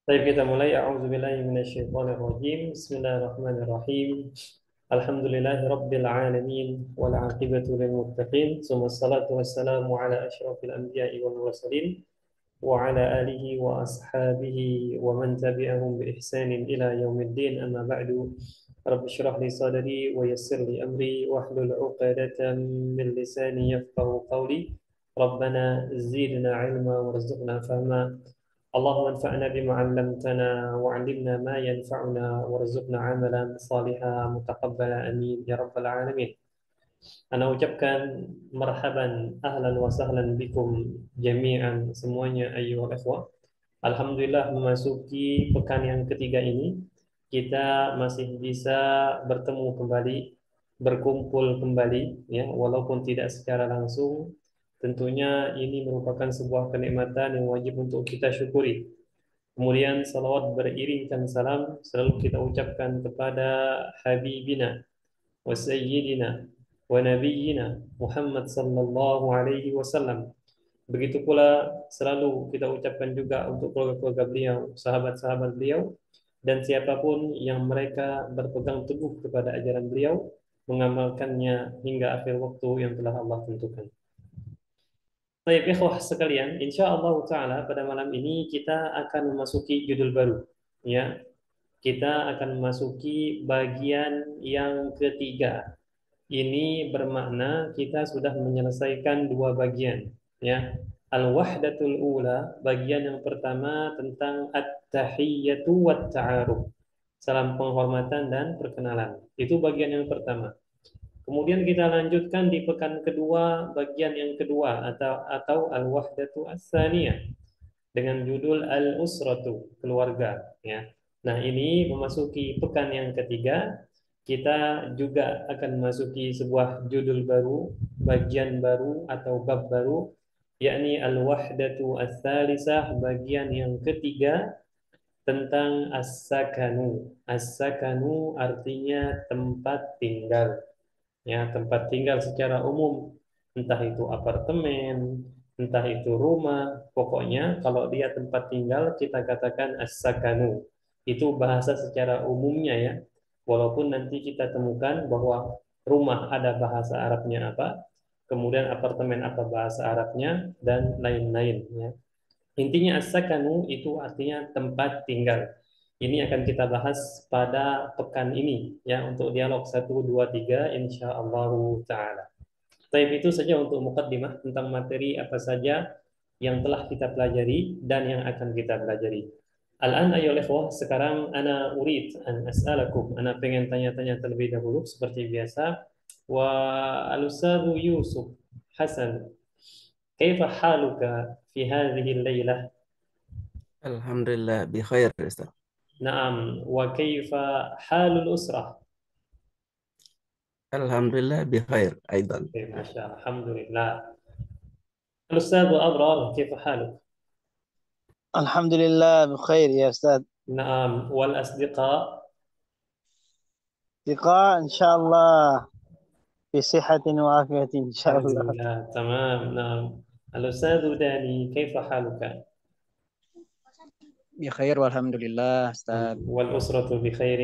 Baik, kita mulai. A'udzubillahi minasyaitonirrajim. Bismillahirrahmanirrahim. Alhamdulillahi rabbil alamin wal 'aqibatu lil muttaqin. Tsumma ssalatu wassalamu ala asyrafil anbiya'i wal mursalin wa ala alihi wa ashabihi wa man tabi'ahum bi ihsanin ila yaumiddin. Amma ba'du. Rabbi shrah li sadri wa yassir li amri wahlul 'uqdatam min lisani yafqahu qawli. Rabbana zidna 'ilma warzuqna fahma. اللهم انفعنا بما علمتنا وعلمنا ما ينفعنا وارزقنا عملا صالحا متقبلا امين يا رب العالمين. Ana ucapkan marhaban ahlan wa sahlan bikum jami'an semuanya ayyuhal ikhwah. Alhamdulillah memasuki pekan yang ketiga ini kita masih bisa bertemu kembali, berkumpul kembali ya walaupun tidak secara langsung. Tentunya ini merupakan sebuah kenikmatan yang wajib untuk kita syukuri. Kemudian salawat beriringkan salam selalu kita ucapkan kepada Habibina wa Sayyidina wa Nabiyyina Muhammad sallallahu alaihi wasallam. Begitu pula selalu kita ucapkan juga untuk keluarga-keluarga beliau, sahabat-sahabat beliau, dan siapapun yang mereka berpegang teguh kepada ajaran beliau, mengamalkannya hingga akhir waktu yang telah Allah tentukan. Baik, ikhwah sekalian, insya Allah Ta'ala pada malam ini kita akan memasuki judul baru. Ya, kita akan memasuki bagian yang ketiga. Ini bermakna kita sudah menyelesaikan dua bagian. Ya, al-wahdatul ula, bagian yang pertama tentang at-tahiyyatu wat-ta'aruf. Salam penghormatan dan perkenalan. Itu bagian yang pertama. Kemudian kita lanjutkan di pekan kedua, bagian yang kedua atau al-wahdatu as-saniyah dengan judul al-usratu, keluarga ya. Nah, ini memasuki pekan yang ketiga, kita juga akan memasuki sebuah judul baru, bagian baru atau bab baru, yakni al-wahdatu as-salisah, bagian yang ketiga tentang as-sakanu. As-sakanu artinya tempat tinggal. Ya, tempat tinggal secara umum, entah itu apartemen, entah itu rumah, pokoknya kalau dia tempat tinggal kita katakan as-sakanu. Itu bahasa secara umumnya ya. Walaupun nanti kita temukan bahwa rumah ada bahasa Arabnya apa, kemudian apartemen apa bahasa Arabnya dan lain-lain ya. Intinya as-sakanu itu artinya tempat tinggal. Ini akan kita bahas pada pekan ini ya untuk dialog 1, 2, 3 insyaallah taala. Baik, itu saja untuk mukaddimah tentang materi apa saja yang telah kita pelajari dan yang akan kita pelajari. Al-an ayyuhal ikhwah, sekarang ana urid an as'alakum, ana pengen tanya-tanya terlebih dahulu seperti biasa. Wa al-ustadzu Yusuf Hasan, kaifa haluka fi hadhihi al-lailah? Alhamdulillah bi khair Ustaz. نعم، وكيف حال الأسرة؟ Alhamdulillah bi khair aidan. ما شاء الله، الحمد لله. الأستاذ أبرار، كيف حالك؟ الحمد لله بخير يا أستاذ. نعم، والأصدقاء؟ لقاء إن شاء الله في صحة وعافية إن شاء الحمد الله. لله، تمام. نعم. الأستاذ داني، كيف حالك؟ بخير والحمد لله أستاذ. والأسرة بخير؟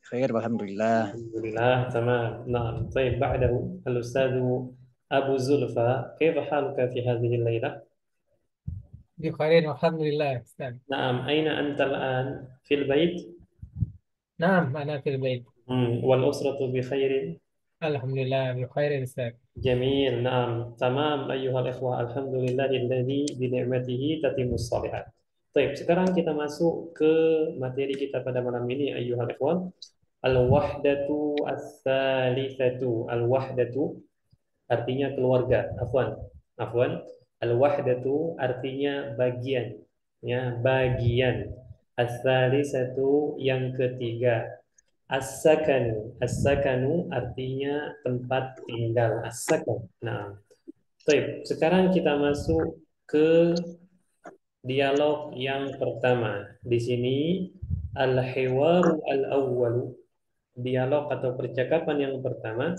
بخير والحمد لله. الحمد لله، تمام. نعم. طيب، بعده الأستاذ أبو زلفى، كيف حالك في هذه الليلة؟ بخير والحمد لله أستاذ. نعم، أين أنت الآن؟ في البيت؟ نعم أنا في البيت. والأسرة بخير؟ الحمد لله بخير أستاذ. جميل، نعم، تمام أيها الإخوة. الحمد لله الذي بنعمته تتم الصالحات. Baik, sekarang kita masuk ke materi kita pada malam ini ayyuhal ikhwan. Al-wahdatu as-salifatu. Al-wahdatu artinya keluarga. Afwan. Afwan. Al-wahdatu artinya bagian. Ya, bagian. As-salisatu yang ketiga. As-sakanu. As-sakanu artinya tempat tinggal. As-sakan. Nah, baik. Sekarang kita masuk ke dialog yang pertama. Di sini al-hiwaru al-awwalu, dialog atau percakapan yang pertama.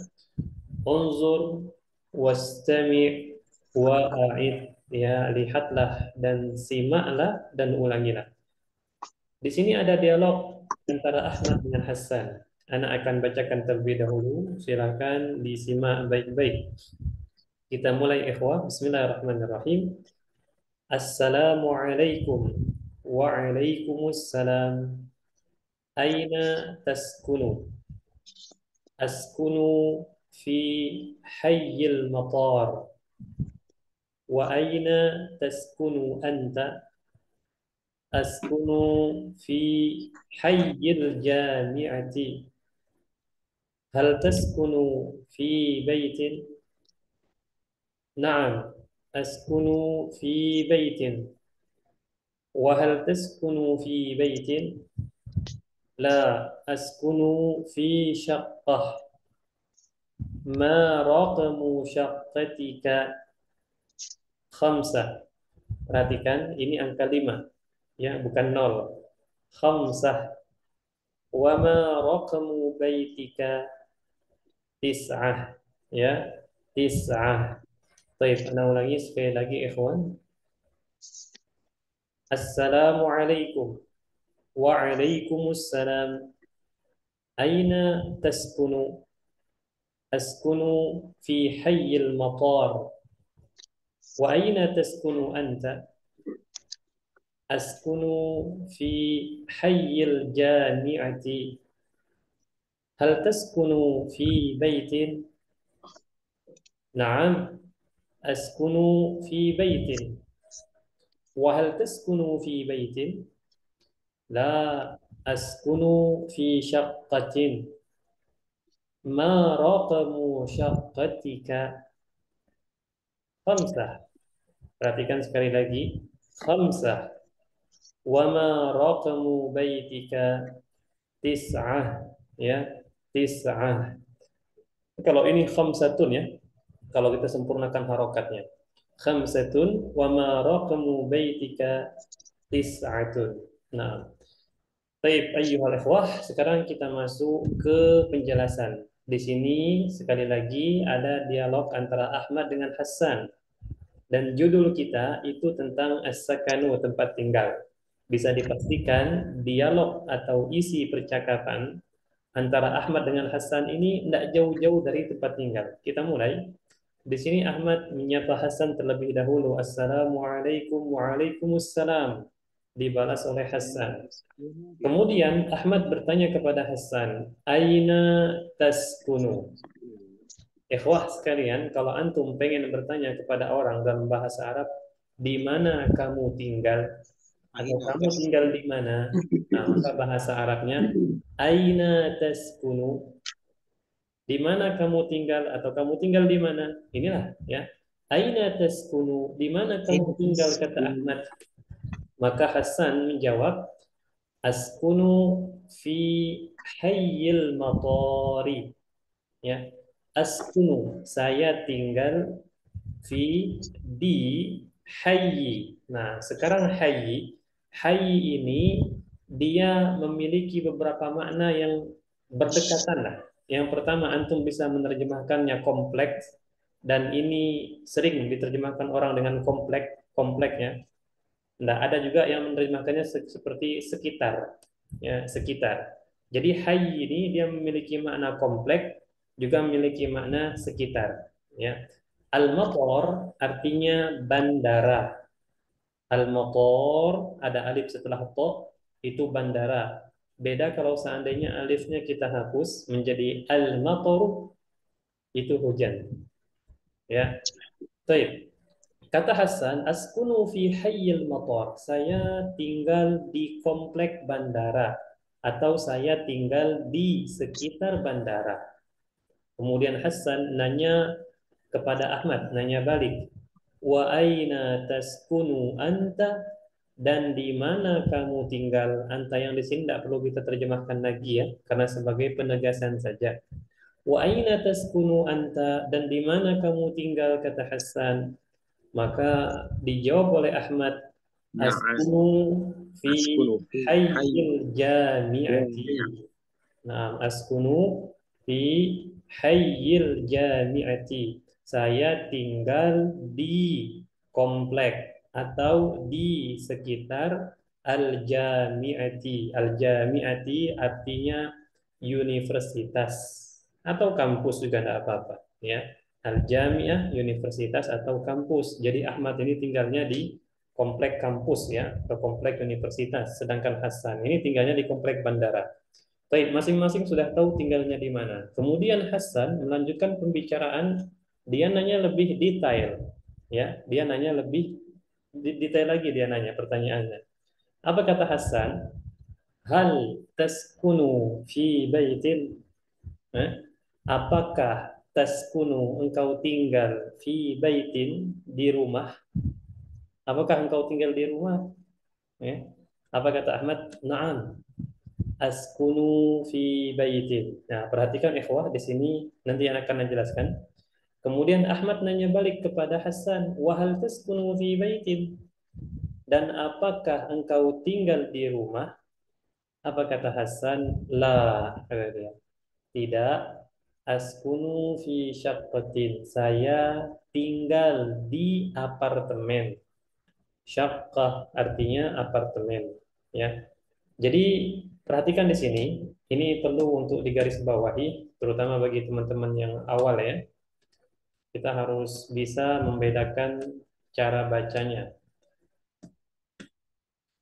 Unzur wastami' wa'id, ya, lihatlah dan simaklah dan ulangilah. Di sini ada dialog antara Ahmad dengan Hasan. Anak akan bacakan terlebih dahulu. Silakan disimak baik-baik. Kita mulai ikhwah. Bismillahirrahmanirrahim. Assalamualaikum. Waalaikumsalam. Aina taskunu? Askunu fi hayyil matar. Wa aina taskunu anta? Askunu fi hayyil jami'ati. Hal taskunu fi baitin? Na'am, askunu fi baitin. Wa hal taskunu fi baitin? La, askunu fi syaqqah. Ma raqamu syaqqatika? Khamsah. Perhatikan, ini angka 5. Ya, bukan 0. Khamsah. Wa ma raqamu baitika? Tis'ah. Ya, tis'ah. Baik, ana ulangi sekali lagi ikhwan. Assalamualaikum. Waalaikumsalam. Aina taskunu? Askunu fi hayyil matar. Wa aina taskunu anta? Askunu fi hayyil jami'ati. Hal taskunu fi baitin? Na'am, askunu fi baitin. Wa hal taskunu fi baitin? La, askunu fi syaqqatin. Ma raqamu syaqqatika? Khamsah. Perhatikan sekali lagi. Khamsah. Wa ma raqamu baitika? Tis'ah. Ya, tis'ah. Kalau ini khamsatun ya. Kalau kita sempurnakan harokatnya. Khamsatun wa ma raqamu baitika? Tis'atun. Nah, baik ayyuhal ikhwah, sekarang kita masuk ke penjelasan. Di sini sekali lagi ada dialog antara Ahmad dengan Hasan. Dan judul kita itu tentang as-sakanu, tempat tinggal. Bisa dipastikan dialog atau isi percakapan antara Ahmad dengan Hasan ini tidak jauh-jauh dari tempat tinggal. Kita mulai. Di sini Ahmad menyapa Hasan terlebih dahulu. Assalamualaikum. Waalaikumsalam. Dibalas oleh Hasan. Kemudian Ahmad bertanya kepada Hasan, Aina taskunu? Ikhwah sekalian, kalau antum pengen bertanya kepada orang dalam bahasa Arab, di mana kamu tinggal? Atau kamu tinggal di mana? Nah, maka bahasa Arabnya, Aina taskunu? Di mana kamu tinggal? Atau kamu tinggal di mana? Inilah ya. Aina taskunu? Di mana kamu tinggal? Kata Ahmad. Maka Hasan menjawab, Askunu fi hayyil matari. Ya. Askunu, saya tinggal di hayyi. Nah, sekarang hayyi ini dia memiliki beberapa makna yang berdekatan lah. Yang pertama, antum bisa menerjemahkannya kompleks, dan ini sering diterjemahkan orang dengan kompleknya. Nah, ada juga yang menerjemahkannya seperti sekitar, ya, sekitar. Jadi hayy ini dia memiliki makna kompleks, juga memiliki makna sekitar. Ya. Al-matar artinya bandara. Al-matar ada alif setelah to, itu bandara. Beda kalau seandainya alifnya kita hapus menjadi al-matar, itu hujan. Ya. Baik. Kata Hasan, askunu fi hayyil matar. Saya tinggal di komplek bandara atau saya tinggal di sekitar bandara. Kemudian Hasan nanya kepada Ahmad, nanya balik. Wa aina taskunu anta? Dan di mana kamu tinggal? Anta yang di sini tidak perlu kita terjemahkan lagi ya, karena sebagai penegasan saja. Wa aina taskunu anta? Dan di mana kamu tinggal? Kata Hasan. Maka dijawab oleh Ahmad, askunu fi hayyil jami'ati. Nah, askunu fi hayyil jami'ati. Saya tinggal di komplek atau di sekitar Al-Jami'ati. Al-Jami'ati artinya universitas atau kampus juga tidak apa-apa, ya. Al-Jami'ah universitas atau kampus. Jadi Ahmad ini tinggalnya di komplek kampus, ya, atau komplek universitas, sedangkan Hasan ini tinggalnya di komplek bandara. Baik, masing-masing sudah tahu tinggalnya di mana. Kemudian Hasan melanjutkan pembicaraan, dia nanya lebih detail, ya, dia nanya lebih detail lagi, dia nanya pertanyaannya. Apa kata Hasan? Hal taskunu fi baitin? Apakah taskunu engkau tinggal fi baitin di rumah? Apakah engkau tinggal di rumah? Ya. Apa kata Ahmad? Na'am. Askunu fi baitin. Nah, perhatikan ikhwah di sini nanti yang akan menjelaskan. Kemudian Ahmad nanya balik kepada Hasan, wa hal taskunu fi baitin? Dan apakah engkau tinggal di rumah? Apa kata Hasan? La, kata dia. Tidak. Askunu fi syaqqatin. Saya tinggal di apartemen. Syaqqah artinya apartemen, ya. Jadi perhatikan di sini, ini perlu untuk digarisbawahi, terutama bagi teman-teman yang awal, ya. Kita harus bisa membedakan cara bacanya.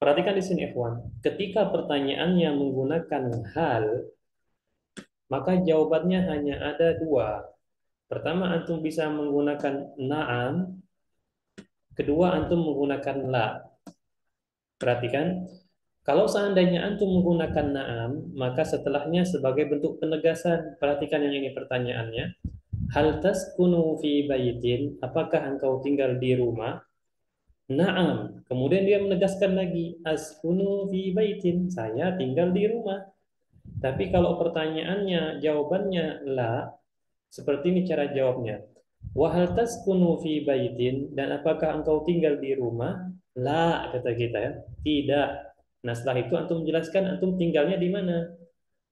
Perhatikan di sini, ikhwan. Ketika pertanyaannya menggunakan hal, maka jawabannya hanya ada dua. Pertama, antum bisa menggunakan na'am. Kedua, antum menggunakan la. Perhatikan, kalau seandainya antum menggunakan na'am, maka setelahnya sebagai bentuk penegasan. Perhatikan yang ini pertanyaannya. Hal taskunu fi baitin? Apakah engkau tinggal di rumah? Na'am. Kemudian dia menegaskan lagi, askunu fi baitin. Saya tinggal di rumah. Tapi kalau pertanyaannya, jawabannya la, seperti ini cara jawabnya. Wa hal taskunu fi baitin? Dan apakah engkau tinggal di rumah? La, kata kita, ya. Tidak. Nah, setelah itu antum menjelaskan antum tinggalnya di mana?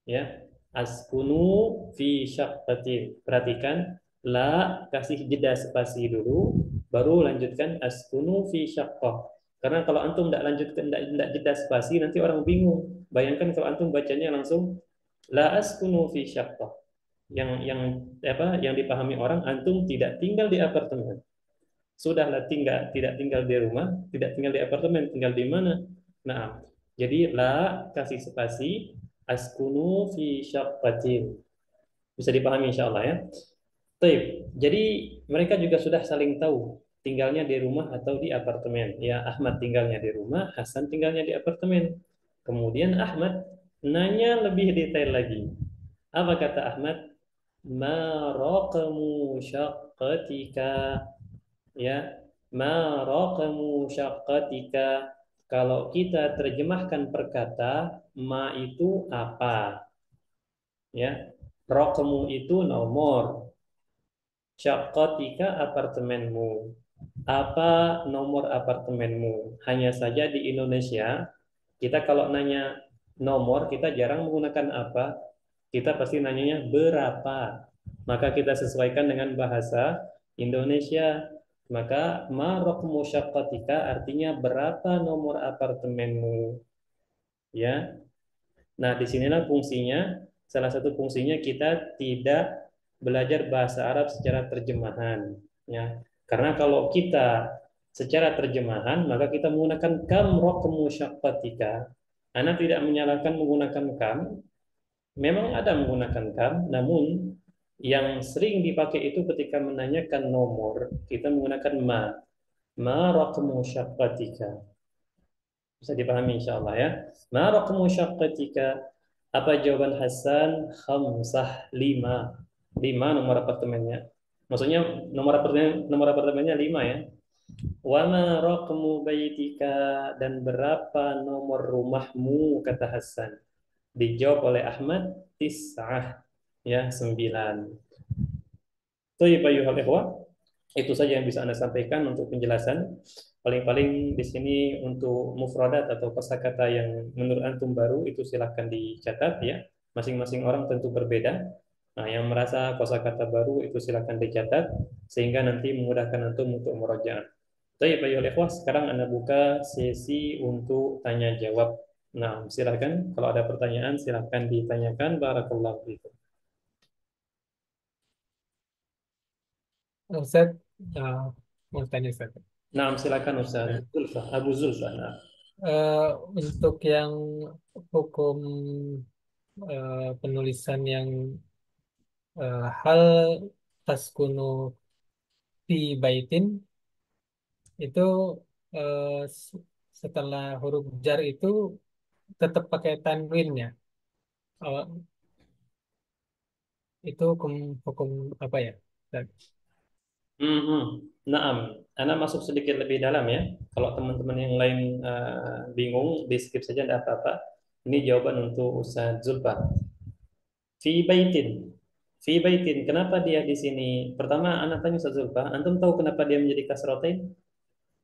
Ya. Askunu fi syaqqatin. Perhatikan, la kasih jeda spasi dulu, baru lanjutkan askunu fi syaqqah. Karena kalau antum tidak lanjutkan, tidak jeda spasi, nanti orang bingung. Bayangkan kalau antum bacanya langsung la askunu fi syaqqah. Yang dipahami orang, antum tidak tinggal di apartemen. Sudahlah tidak tinggal di rumah, tidak tinggal di apartemen, tinggal di mana? Nah, jadi la kasih spasi, askunu fi syaqqatin. Bisa dipahami insyaallah, ya. Baik. Jadi mereka juga sudah saling tahu tinggalnya di rumah atau di apartemen. Ya, Ahmad tinggalnya di rumah, Hasan tinggalnya di apartemen. Kemudian Ahmad nanya lebih detail lagi. Apa kata Ahmad? Ma raqamu syaqqatika, ya. Ma raqamu syaqqatika. Kalau kita terjemahkan perkata, ma itu apa? Ya. Raqamu itu nomor. Syaqqatika apartemenmu. Apa nomor apartemenmu? Hanya saja di Indonesia, kita kalau nanya nomor, kita jarang menggunakan apa. Kita pasti nanyanya berapa. Maka kita sesuaikan dengan bahasa Indonesia. Maka ma raqmu syaqqatika artinya berapa nomor apartemenmu. Ya. Nah, disinilah fungsinya, salah satu fungsinya kita tidak belajar bahasa Arab secara terjemahan. Ya. Karena kalau kita secara terjemahan, maka kita menggunakan kam raqmu syaqqatika. Ana tidak menyalahkan menggunakan kam. Memang ada menggunakan kam, namun yang sering dipakai itu ketika menanyakan nomor, kita menggunakan ma. Ma raqmu syaqqatika. Bisa dipahami insyaallah, ya. Ma raqmu syaqqatika? Apa jawaban Hasan? Khamsah, 5. 5 nomor apartemennya. Maksudnya nomor apartemennya 5, ya. Wa ma raqmu baitika? Dan berapa nomor rumahmu, kata Hasan. Dijawab oleh Ahmad, 9, ya, 9. Thayyib ayyuhal ikhwah, itu saja yang bisa Anda sampaikan untuk penjelasan. Paling-paling di sini untuk mufradat atau kosakata yang menurut antum baru itu silahkan dicatat, ya. Masing-masing orang tentu berbeda. Nah, yang merasa kosakata baru itu silahkan dicatat sehingga nanti memudahkan antum untuk murojaah. Baik, ayo ikhwah, sekarang Anda buka sesi untuk tanya jawab. Nah, silakan kalau ada pertanyaan silakan ditanyakan. Barakallahu fikum. Ustaz, mau tanya Ustaz. Nah, silakan Ustaz Nah, Zulfa, Abu Zulfa. Nah. eh, untuk yang hukum penulisan yang hal taskunu fi baitin itu setelah huruf jar itu tetap pakai tanwinnya. Oh, itu hukum hukum apa ya? Ustaz? Mhm. Naam, Anda masuk sedikit lebih dalam ya. Kalau teman-teman yang lain bingung, di skip saja tidak apa-apa. Ini jawaban untuk Ustaz Zulfa. Fi baitin. Fi baitin. Kenapa dia di sini? Pertama, anak tanya Ustaz Zulfa. Antum tahu kenapa dia menjadi kasrotain?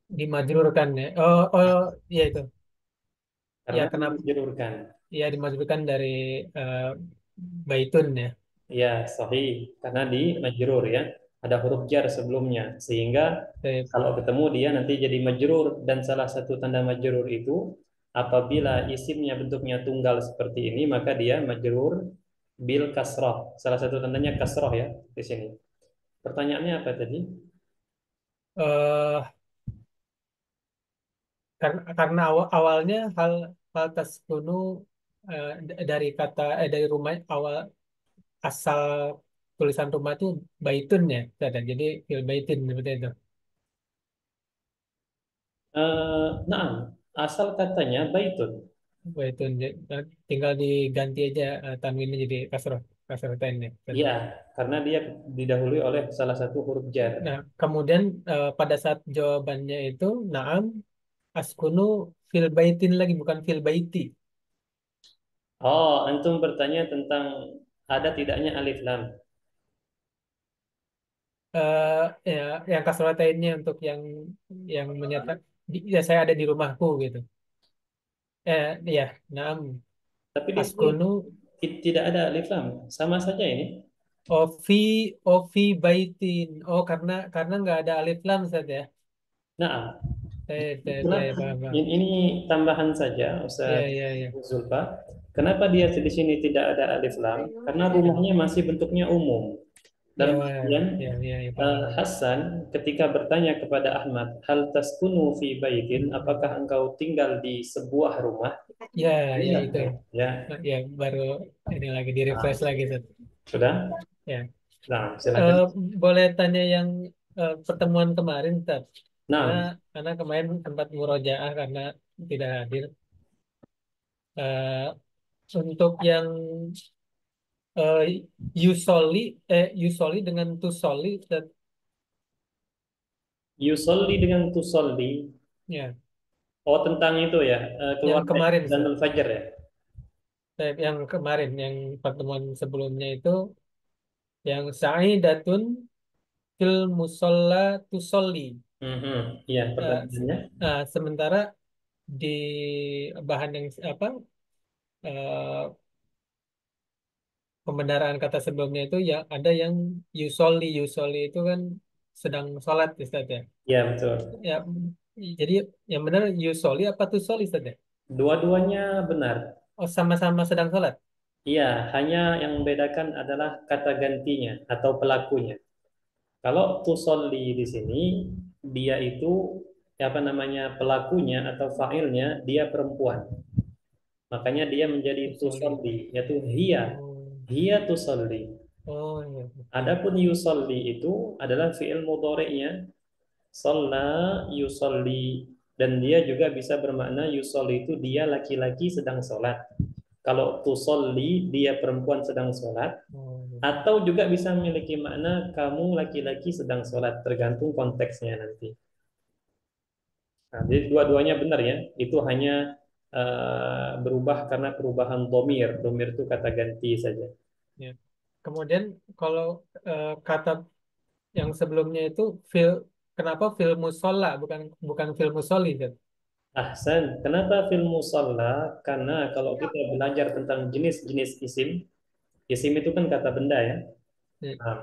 Dimajrurkan ya. Oh, oh, ya itu. Ya Karena kenapa? dijururkan. Ya dimajrurkan dari eh, baitun ya. Ya, sahih. Karena di majrur ya. Ada huruf jar sebelumnya. Sehingga Baik. kalau ketemu dia nanti jadi majrur. Dan salah satu tanda majrur itu apabila isimnya bentuknya tunggal seperti ini, maka dia majrur bil kasrah. Salah satu tandanya kasrah ya di sini. Pertanyaannya apa tadi? eh karena awalnya hal taskunu dari kata dari rumah awal asal tulisan rumah itu baitun ya, Ustaz, ya. Jadi fil baitin seperti itu. Nah, asal katanya baitun. Baitun tinggal diganti aja tanwinnya jadi kasroh kasroh ya. Ustaz. Ya, karena dia didahului oleh salah satu huruf jar. Nah, kemudian pada saat jawabannya itu naam askunu fil baitin lagi bukan fil baiti. Oh, antum bertanya tentang ada tidaknya alif lam. eh ya, yang kasrotainnya untuk yang menyatakan ya saya ada di rumahku gitu. Ya, naam Tapi di sini askunu tidak ada alif lam. Sama saja ini. ofi ofi baitin. Oh, karena nggak ada alif lam saja. Ya. Nah, Saya kenapa? paham, paham. Ini tambahan saja, Ya, Ustaz ya, ya. Zulfa. Kenapa dia di sini tidak ada alif lam? Karena rumahnya masih bentuknya umum. Ya, Dalam wah, artian ya, ya, ya, paham, paham. Hasan ketika bertanya kepada Ahmad, hal taskunu fi baitin, apakah engkau tinggal di sebuah rumah? Ya, ya Iya, itu. ya. Nah, ya baru ini lagi di refresh Nah, lagi, Ustaz. sudah? Ya. Nah, silakan. Boleh tanya yang pertemuan kemarin, Ustaz? Nah, Karena kemarin sempat murojaah karena tidak hadir. Eh, untuk yang eh, Yusoli, Yusoli dengan Tusoli, Ustaz. yusolli dengan tusolli. Ya, Oh, tentang itu ya, yang keluarga kemarin, dan Ustaz. Fajar ya. Yang kemarin, yang pertemuan sebelumnya itu, yang Sa'idatun fil musolla tusolli. Mhm. Iya, Eh, pertanyaannya. sementara di bahan yang apa eh, pembenaran kata sebelumnya itu ya ada yang Yusoli itu kan sedang sholat Ustaz ya. Iya, betul. Ya, jadi yang benar Yusoli apa Tusoli Ustaz ya? Dua-duanya benar. Oh, sama-sama sedang sholat. Iya, hanya yang membedakan adalah kata gantinya atau pelakunya. Kalau tusolli di sini, dia itu apa namanya pelakunya atau fa'ilnya dia perempuan. Makanya dia menjadi Tusoli. tusolli, yaitu hiya. Oh, Hiya tusolli. oh ya, oke. Adapun yusolli itu adalah fi'il mudhari'nya shalla yusolli, dan dia juga bisa bermakna yusolli itu dia laki-laki sedang sholat. Kalau tusolli dia perempuan sedang sholat, Oh, ya. atau juga bisa memiliki makna kamu laki-laki sedang sholat, tergantung konteksnya nanti. Nah, jadi dua-duanya benar ya. Itu hanya berubah karena perubahan domir. Domir itu kata ganti saja. Ya. Kemudian kalau kata yang sebelumnya itu fil kenapa fil musola bukan bukan fil musoli Ustaz? Ahsan, kenapa fil musalla? Karena kalau kita belajar tentang jenis-jenis isim, isim itu kan kata benda ya. Ya. Nah,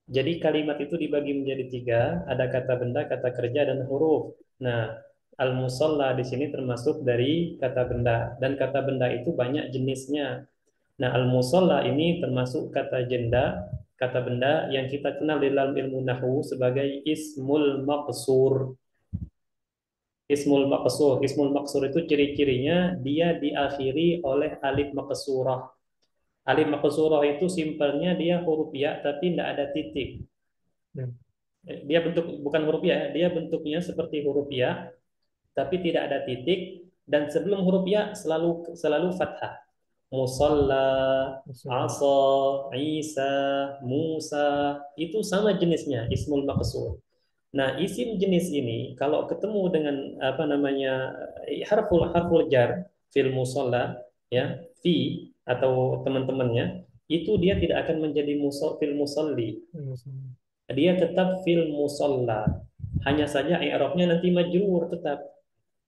Jadi kalimat itu dibagi menjadi tiga, ada kata benda, kata kerja, dan huruf. Nah, al-musalla di sini termasuk dari kata benda, dan kata benda itu banyak jenisnya. Nah, al-musalla ini termasuk kata jenda, kata benda yang kita kenal di dalam ilmu nahwu sebagai ismul maqsur. Ismul maqsur itu ciri-cirinya dia diakhiri oleh alif maqsurah. Alif maqsurah itu simpelnya dia huruf ya tapi tidak ada titik. Hmm. Dia bentuk bukan huruf ya, dia bentuknya seperti huruf ya tapi tidak ada titik, dan sebelum huruf ya selalu selalu fathah. Musalla, Maksudnya. asa, Isa, Musa, itu sama jenisnya ismul maqsur. Nah, isim jenis ini kalau ketemu dengan apa namanya harful harful jar fil musalla ya, fi atau teman-temannya, itu dia tidak akan menjadi fil musalli. Maksudnya. Dia tetap fil musalla. Hanya saja i'rabnya nanti majrur tetap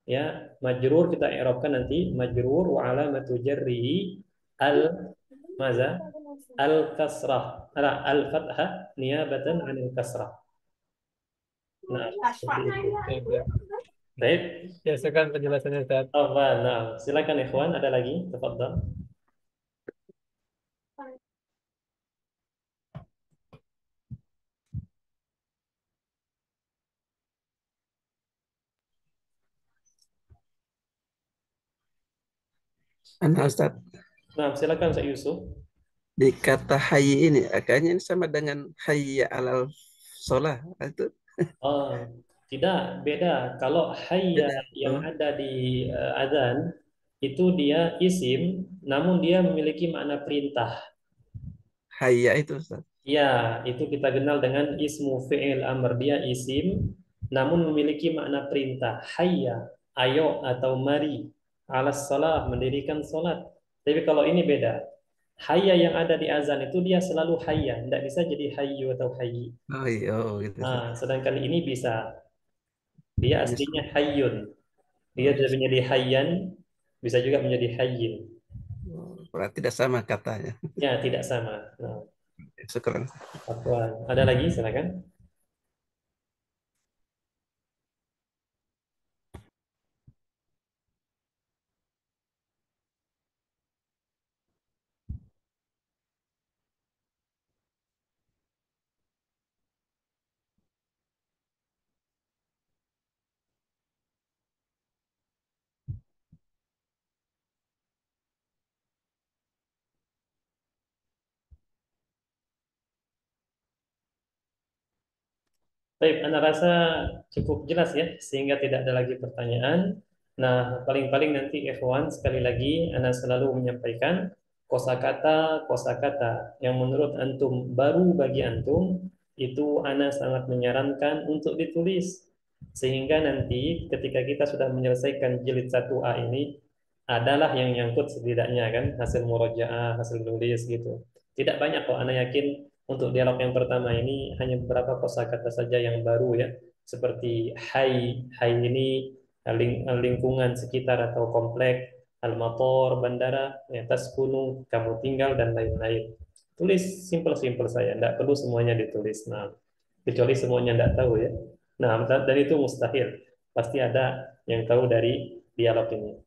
ya. Majrur kita i'rabkan nanti majrur wa alamatu jarrihi al maza al kasrah al fathah niyabatan anil kasrah. Nah, seperti itu. Baik, baik. Baik. Ya, sekian penjelasannya, Ustaz. Nah, silakan ikhwan, ada lagi? Tafadhal. Nah, Ustaz, Nah, silakan Pak Yusuf. di kata hayy ini, kayaknya ini sama dengan hayya alal sholah. Itu Oh, tidak, beda. Kalau hayya beda. yang Oh, ada di adzan itu dia isim, namun dia memiliki makna perintah. hayya itu, Ustaz. Ya, itu kita kenal dengan ismu fi'il amr. Dia isim, namun memiliki makna perintah. Hayya, ayo atau mari. Alas salah, mendirikan salat. Tapi kalau ini beda. Hayya yang ada di azan itu dia selalu hayya. Tidak bisa jadi hayyu atau hayyi. Oh iya, oh gitu, Ustaz. Sedangkan ini bisa. Dia Justru, aslinya hayyun. Dia oh, bisa justru. menjadi hayyan, bisa juga menjadi hayyin. Oh, berarti tidak sama katanya. Ya, tidak sama. Nah, Syukuran. Afwan. Ada lagi, silakan. Baik, Anda rasa cukup jelas ya, sehingga tidak ada lagi pertanyaan. Nah, paling-paling nanti ikhwan sekali lagi Anda selalu menyampaikan kosakata yang menurut antum baru bagi antum, itu Anda sangat menyarankan untuk ditulis. Sehingga nanti ketika kita sudah menyelesaikan jilid 1A ini, adalah yang nyangkut setidaknya kan, hasil murojaah, hasil nulis gitu. Tidak banyak kok, Anda yakin untuk dialog yang pertama ini hanya beberapa kosakata saja yang baru ya, seperti hai, hai ini lingkungan sekitar atau komplek, al-mator, bandara, ya, taskunu, kamu tinggal dan lain-lain. Tulis simple-simple saya, tidak perlu semuanya ditulis. Nah, kecuali semuanya tidak tahu ya. Nah, dan itu mustahil. Pasti ada yang tahu dari dialog ini.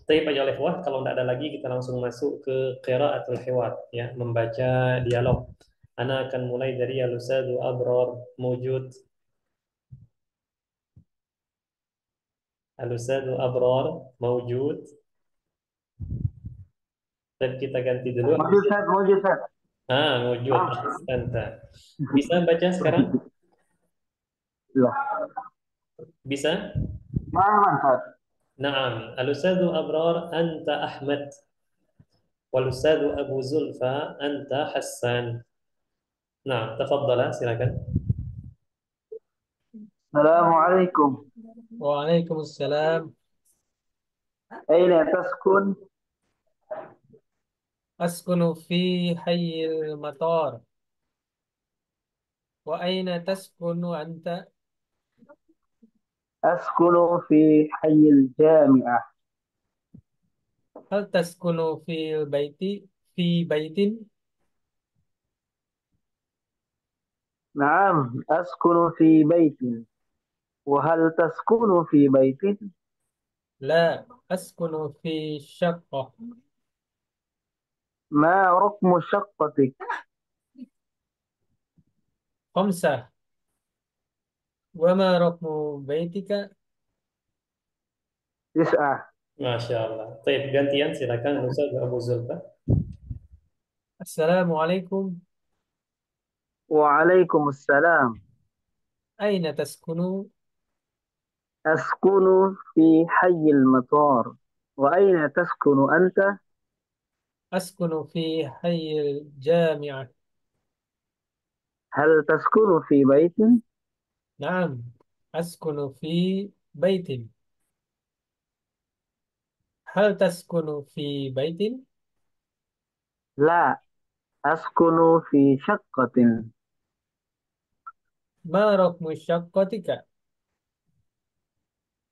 Tapi Pak Yolehwah, kalau tidak ada lagi kita langsung masuk ke qiraatul hiwar ya, membaca dialog. Ana akan mulai dari Al-Ustadz Abror Mujud. Al-Ustadz Abror Mujud. Dan kita ganti dulu. موجود أستاذ موجود أستاذ Mujud. Ahsanta. Bisa baca sekarang? لا Bisa? ما أستاذ Naam. Al-Ustadz Abror anta Ahmad. Wal-Ustadz Abu Zulfa anta Hassan. Nah, tafadhala silakan. السلام عليكم Waalaikumsalam. أين تسكن Askunu fi hayyil matar. Wa aina taskunu anta? أسكن في حي الجامعة Hal taskunu fi baiti? Fi baitin? نعم أسكن في بيت. وهل تسكن في بيت؟ لا أسكن في شقة. ما رقم شقتك؟ 5. وما رقم بيتك؟ 9. Masya Allah. Baik, gantian silakan Ustaz Abu Zulfa. السلام عليكم. وعليكم السلام. أين تسكن؟ أسكن في حي المطار. وأين تسكن أنت؟ أسكن في حي الجامعة. هل تسكن في بيت؟ نعم أسكن في بيت. هل تسكن في بيت؟ لا أسكن في شقة. ما رقم شقتك؟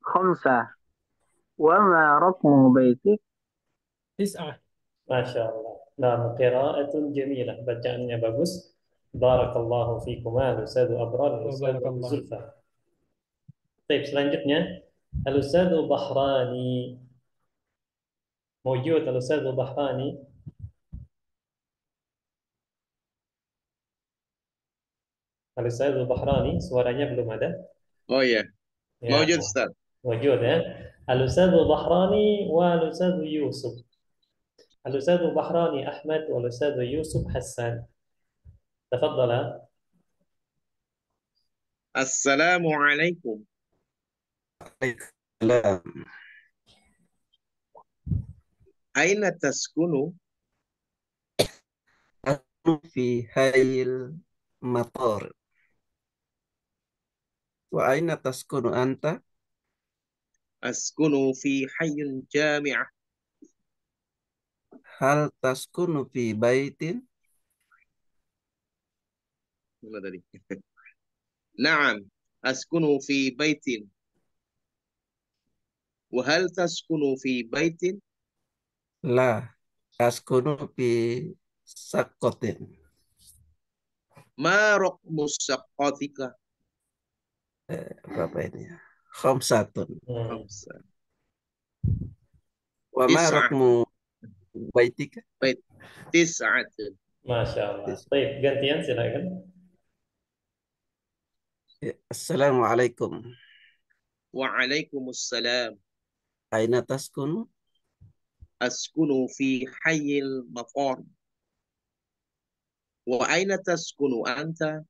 5. وما رقم بيتك؟ 9. Masya Allah. Nah, qiraatun jamilah. Bacaannya bagus. Barakallahu fikuma Ustaz Abrar dan Ustaz وبارك Abu الله. Zulfa. Baik, selanjutnya Al-Ustaz Bahrani. Mawjud Al-Ustaz Bahrani. Al-Ustaz Bahrani, suaranya belum ada. Oh iya, Ya, mawjud Ustaz. mawjud ya. Al-Ustaz Bahrani wa Al-Ustaz Yusuf. Al-Ustaz Bahrani Ahmad wa Al-Ustaz Yusuf Hassan. Tafadhala. Assalamualaikum. Waalaikumsalam. Aina taskunu? Aku fi hayil mator. Wa aina taskunu anta? Askunu fi hayyun jami'ah. Hal taskunu fi baitin? Mana tadi? Naam, askunu fi baitin. Wa hal taskunu fi baitin? La. Askunu fi sakotin. Ma raqmu saqqatika? Berapa ini ya? Khamsatun. Khamsa. Wa ma Tis'ah. rakmu baitika? Bait. Tis'atun. Masya Allah. Baik, gantian silakan. Ya, Assalamualaikum. Waalaikumsalam. Aina taskunu? Askunu fi hayyil maqar. Wa aina taskunu anta?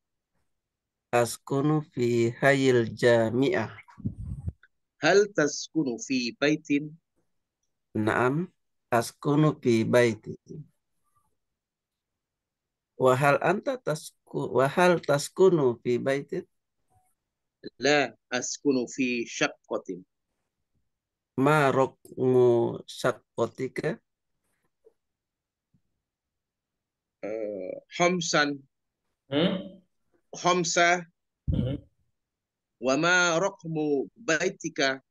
Askunu fi hayil jami'ah. Hal taskunu fi baitin? Naam. Askunu fi baiti. Wahal anta wahal taskunu fi baitin? La askunu fi syaqqatin. Ma rokmu sakotika? Khamsan. Hmm? Khamsa. Hmm. Wa ma raqmu baitika?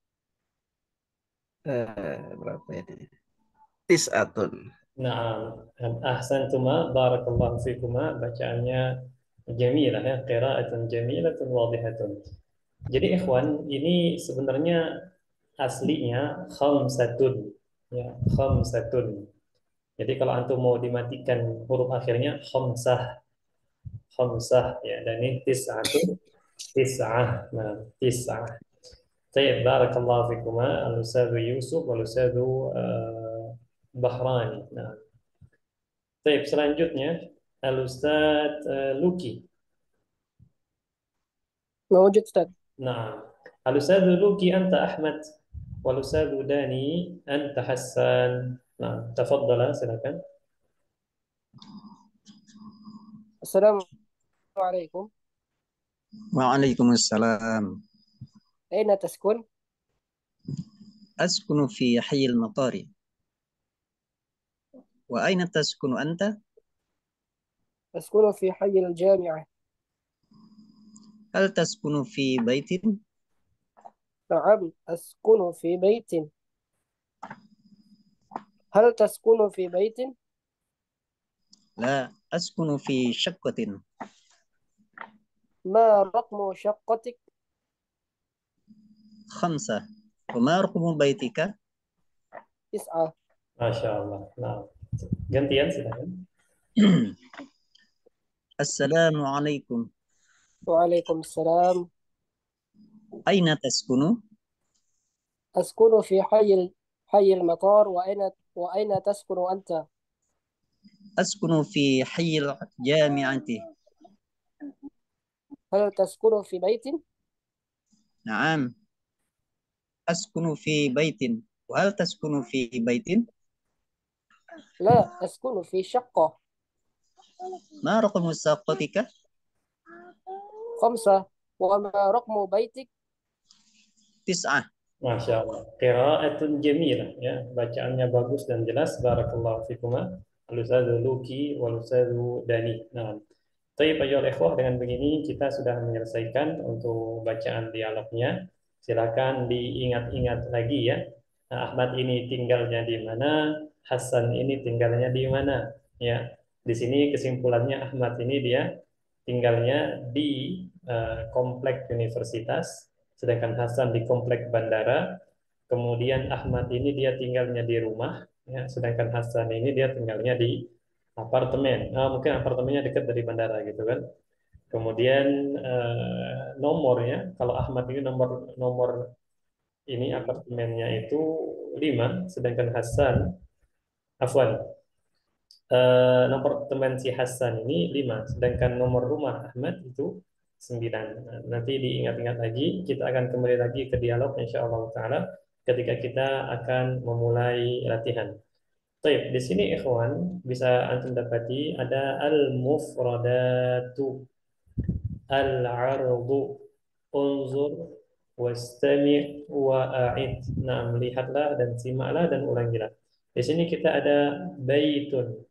Berapa ini? Tis'atun. Nah, ahsantuma barakallahu fikuma. Bacaannya jamilah ya, qiraatun jamilatun wadihatun. Jadi ikhwan, ini sebenarnya aslinya khamsatun ya, khamsatun. Jadi kalau antum mau dimatikan huruf akhirnya khamsah, khamsah ya, dan ini tis'atun, tis'ah. Nah, tis'ah. Baik, barakallahu fikuma al-Ustadz Yusuf wal-Ustadz Bahrani. Nah, baik, selanjutnya al-Ustadz Luki. موجود أستاذ. Nah, al-Ustadz Luki anta Ahmad wal-Ustadz Dani anta Hassan. Nah, tafadhala silakan. السلام عليكم. Waalaikumsalam. أين تسكن؟ أسكن في حي المطار. وأين تسكن أنت؟ أسكن في حي الجامعة. هل تسكن في بيت؟ نعم أسكن في بيت. هل تسكن في بيت؟ لا أسكن في شقة. ما رقم شقتك؟ 5. وما رقم بيتك؟ 9. Masya Allah. Nah, gantian silakan. السلام عليكم. وعليكم السلام. أين تسكن؟ أسكن في حي المطار. وأين تسكن أنت؟ أسكن في حي الجامعة. هل تسكن في بيت؟ نعم، أسكن في بيت. وهل تسكن في بيت؟ لا، أسكن في شقة. ما رقم شقتك؟ 5. وما رقم بيتك؟ 9. Masya Allah. Qiraatun jamilah ya, bacaannya bagus dan jelas. Barakallahu fikuma. Al-Ustadzu Luki wal Ustadzu Dani. Nah, Tayyib ayyuhal ikhwah, dengan begini kita sudah menyelesaikan untuk bacaan dialognya. Silakan diingat-ingat lagi ya. Nah, Ahmad ini tinggalnya di mana, Hasan ini tinggalnya di mana. Ya, di sini kesimpulannya Ahmad ini dia tinggalnya di komplek universitas, sedangkan Hasan di komplek bandara. Kemudian Ahmad ini dia tinggalnya di rumah, ya, sedangkan Hasan ini dia tinggalnya di apartemen. Mungkin apartemennya dekat dari bandara gitu kan. Kemudian nomornya, kalau Ahmad ini nomor nomor ini apartemennya itu 5, sedangkan Hasan, afwan, nomor teman si Hasan ini 5, sedangkan nomor rumah Ahmad itu 9. Nah, nanti diingat-ingat lagi, kita akan kembali lagi ke dialog insya Allah Ta'ala ketika kita akan memulai latihan. Baik, di sini ikhwan bisa antum dapati ada al-mufradatu, al-ardu, unzur, wastami' wa'a'id. Nah, melihatlah dan simaklah dan ulangilah. Di sini kita ada baitun.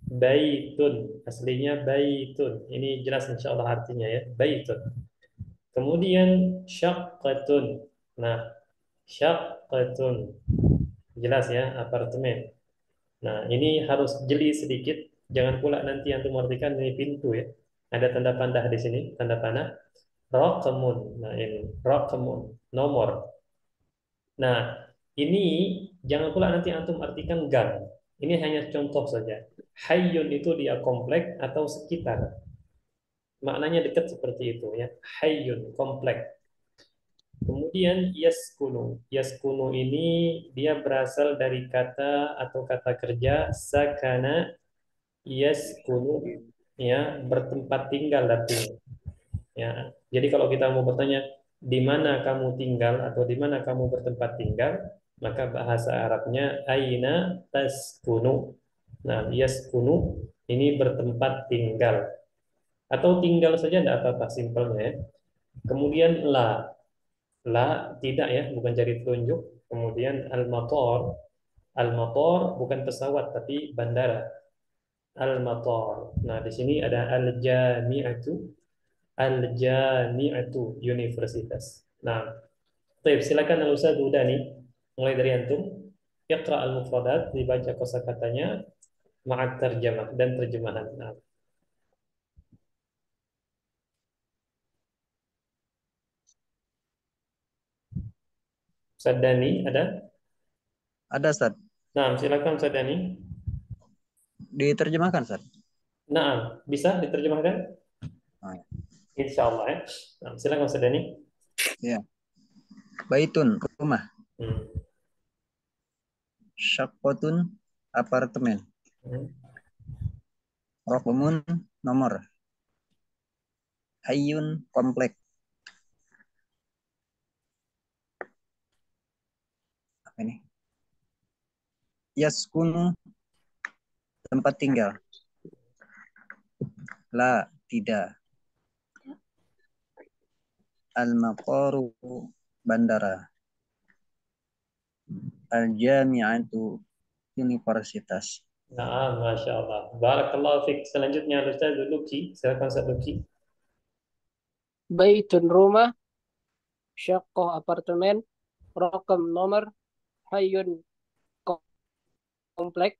Baitun, aslinya baitun. Ini jelas insya Allah artinya ya, baitun. Kemudian syaqqatun. Nah, syaqqatun. Jelas ya, apartemen. Nah, ini harus jeli sedikit. Jangan pula nanti yang mengartikan ini pintu ya. Ada tanda panah di sini, tanda panah. Raqamun. Nah, ini raqamun, nomor. Nah, ini jangan pula nanti antum artikan gang. Ini hanya contoh saja. Hayyun itu dia komplek atau sekitar. Maknanya dekat seperti itu ya. Hayyun, komplek. Kemudian yaskunu. Yaskunu ini dia berasal dari kata atau kata kerja sakana yaskunu, ya, bertempat tinggal artinya. Ya. Jadi kalau kita mau bertanya di mana kamu tinggal atau di mana kamu bertempat tinggal, maka bahasa Arabnya aina taskunu. Nah, yaskunu ini bertempat tinggal atau tinggal saja tidak apa-apa, simpelnya ya. Kemudian la tidak ya, bukan jari telunjuk. Kemudian al-matar bukan pesawat tapi bandara. Al-matar. Nah, di sini ada al-jami'atu universitas. Nah, baik, silakan Al-Ustaz Dani, mulai dari antum. Iqra al-mufradat, dibaca kosakatanya, ma'at terjemah dan terjemahan. Nah, Ustaz Dani ada? Ada, Ustaz. Nah, silakan Ustaz Dani. Diterjemahkan, Ustaz. Nah, bisa diterjemahkan? Ah, ya. Insya Allah ya. Nah, silakan Ustaz Dani. Ya. Baitun, rumah. Hmm. Syaqqatun, apartemen. Hmm. Raqamun, nomor. Hayyun, komplek. Apa ini? Yaskunu, tempat tinggal. La, tidak. Al-maqaru, bandara. Al-jami'atu, universitas. Nah, Masya Allah. Barakallahu fiik. Selanjutnya Ustaz Luki. Silakan Ustaz Luki. بيت rumah. شقة apartemen. رقم nomor. حي komplek.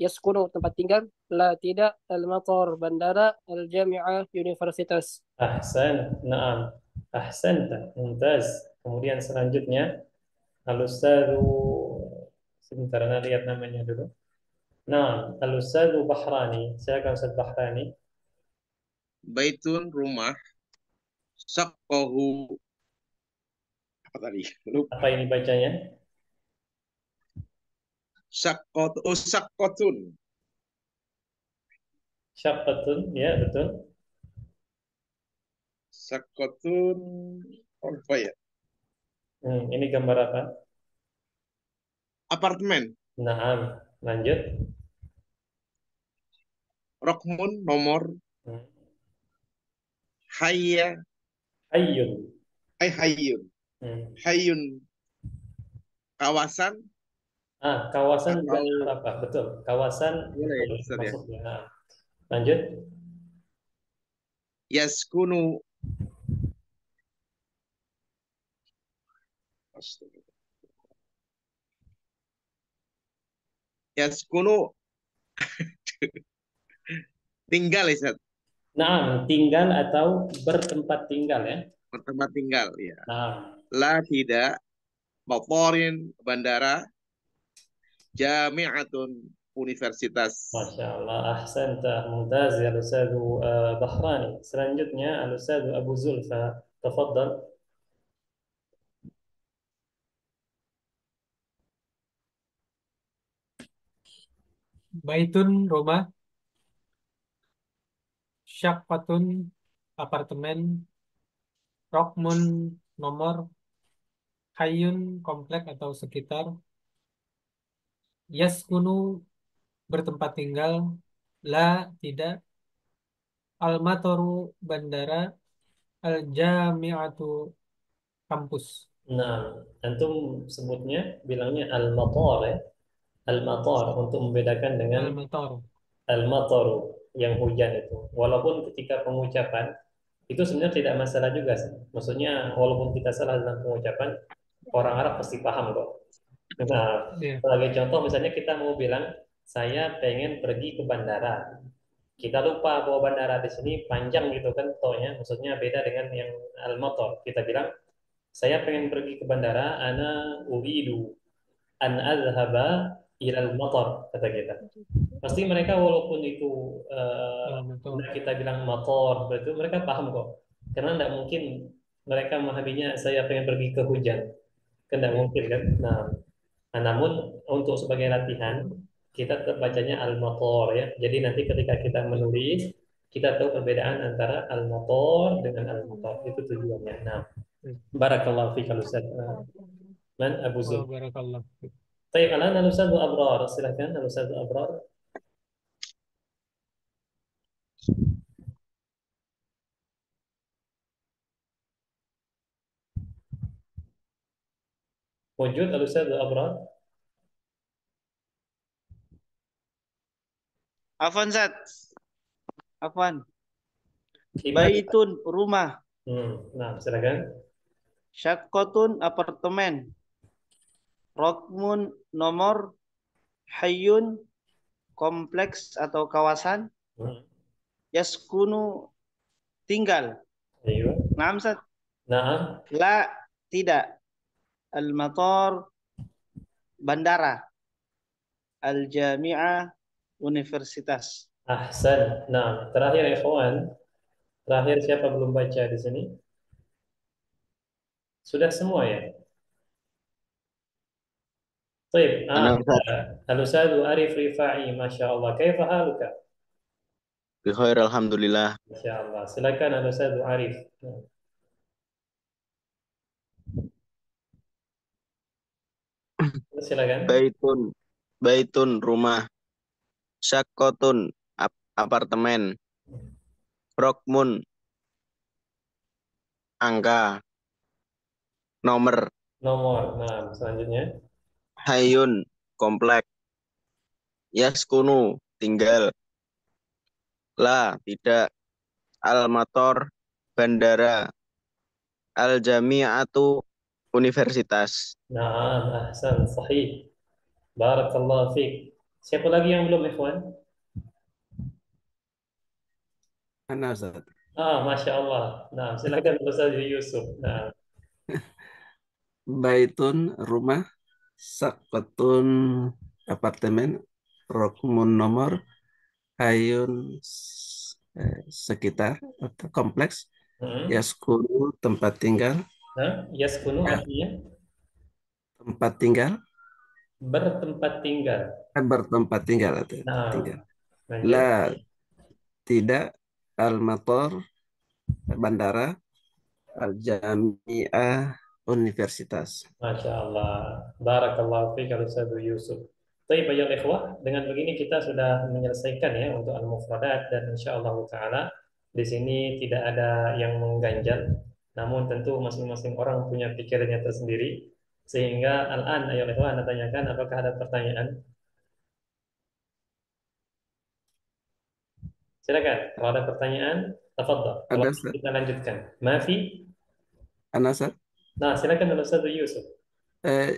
yaskunu tempat tinggal, la tidak, al-matar bandara, al-jami'ah universitas. Ahsan, na'am. Ahsanta, mumtaz. Kemudian selanjutnya, al-ustadzu, sebentar, saya lihat namanya dulu. Nah, al-ustadzu Bahrani. Silakan Ustaz Bahrani. Baitun rumah. Saqqahu. Apa tadi? Lupa. Apa ini bacanya? Saqqat. Oh, saqqatun. Syaqqatun, ya betul. Saqqatun. Apa ya? Ini gambar apa? Apartemen. Naam, lanjut. Rokmun nomor. Hmm. Hayya. Hayyun. Hayyun. Hmm. Hayyun. Kawasan. Kawasan juga Atau apa? Betul. Kawasan boleh betul Ustaz ya. masuknya. Nah, lanjut. Yaskunu. Yaskunu tinggal ya Ustaz. Nah, tinggal atau bertempat tinggal ya. Tempat tinggal ya. Nah, La tidak. Matorin bandara. Jami'atun universitas. Masya Allah, ahsanta, mumtaz ya Ustadzu Bahrani. Selanjutnya Al-Ustadzu Abu Zulfa, tafadhal. Baitun rumah, syaqqatun apartemen, rokmun nomor, hayyun komplek atau sekitar, yaskunu bertempat tinggal, la tidak, al-mataru bandara, al-jami'atu kampus. Nah, antum sebutnya bilangnya al-matar ya. Al-matar untuk membedakan dengan Al-matar. al-mataru yang hujan itu. Walaupun ketika pengucapan itu sebenarnya tidak masalah juga sih. Maksudnya walaupun kita salah dalam pengucapan, orang Arab pasti paham kok. Nah, Iya. sebagai contoh misalnya kita mau bilang saya pengen pergi ke bandara. Kita lupa bahwa bandara di sini panjang gitu kan tonya, maksudnya beda dengan yang al-matar. Kita bilang saya pengen pergi ke bandara, ana uridu an azhaba ilal matar kata kita. Pasti mereka walaupun itu Al-matar. kita bilang motor, itu mereka paham kok. Karena tidak mungkin mereka memahaminya saya pengen pergi ke hujan, kan tidak Iya. mungkin kan. Namun untuk sebagai latihan kita tetap bacanya al-motor ya. Jadi nanti ketika kita menulis kita tahu perbedaan antara al-motor dengan al-motor itu tujuannya. Nah, barakallahu fiik Ustaz Man Abu Wa Zul. barakallah. Baik, alan Ustaz Abrar, silakan Ustaz Abrar. Wujud Ustaz Abrar. Afwan Zat. Afwan. Gimana? Baitun rumah. Nah, silakan. Syaqqatun apartemen. Rokmun nomor. Hayyun kompleks atau kawasan. Yaskunu tinggal. Ayo. Naam Zat. Nah, La tidak. Al-matar bandara. Al-jami'ah universitas. ahsan. Nah, terakhir ikhwan. Terakhir siapa belum baca di sini? Sudah semua ya? Baik. Ana Ustaz, Al-Ustadz Arif Rifai, Masya Allah. Kaifa haluka? bi khair alhamdulillah. Masya Allah. Silakan Al-Ustadz Arif. Silakan. Baitun rumah, syaqqatun apartemen, rokmun angka, nomor, Nomor. Nah, selanjutnya. hayyun komplek, yaskunu tinggal, la tidak, al-mator bandara, al-jami'atu universitas. Nah, ahsan. Sahih. Barakallahu fiik. Siapa lagi yang belum, ikhwan? Ana Ustaz. Masya Allah. Nah, silakan Ustaz Yusuf. Nah, Baitun rumah, sakotun apartemen, rokmun nomor, hayun sekitar atau kompleks, yaskunu tempat tinggal, yaskunu ya, artinya tempat tinggal, bertempat tinggal. bertempat tinggal atau tinggal. Lanjut. La tidak, al-mator bandara, al-jami'ah universitas. Masya Allah. Barakallahu fiik Ustaz Yusuf. Baik, ya ikhwah, dengan begini kita sudah menyelesaikan ya untuk al-mufradat, dan insyaallah taala di sini tidak ada yang mengganjal. Namun tentu masing-masing orang punya pikirannya tersendiri. Sehingga al-an ayo ikhwah, Anda tanyakan apakah ada pertanyaan? Silakan. Kalau ada pertanyaan, tafadhol. Kalau Ada Ustaz? kita lanjutkan. Mafi? Ana Ustaz? Nah, silakan Ustaz Yusuf.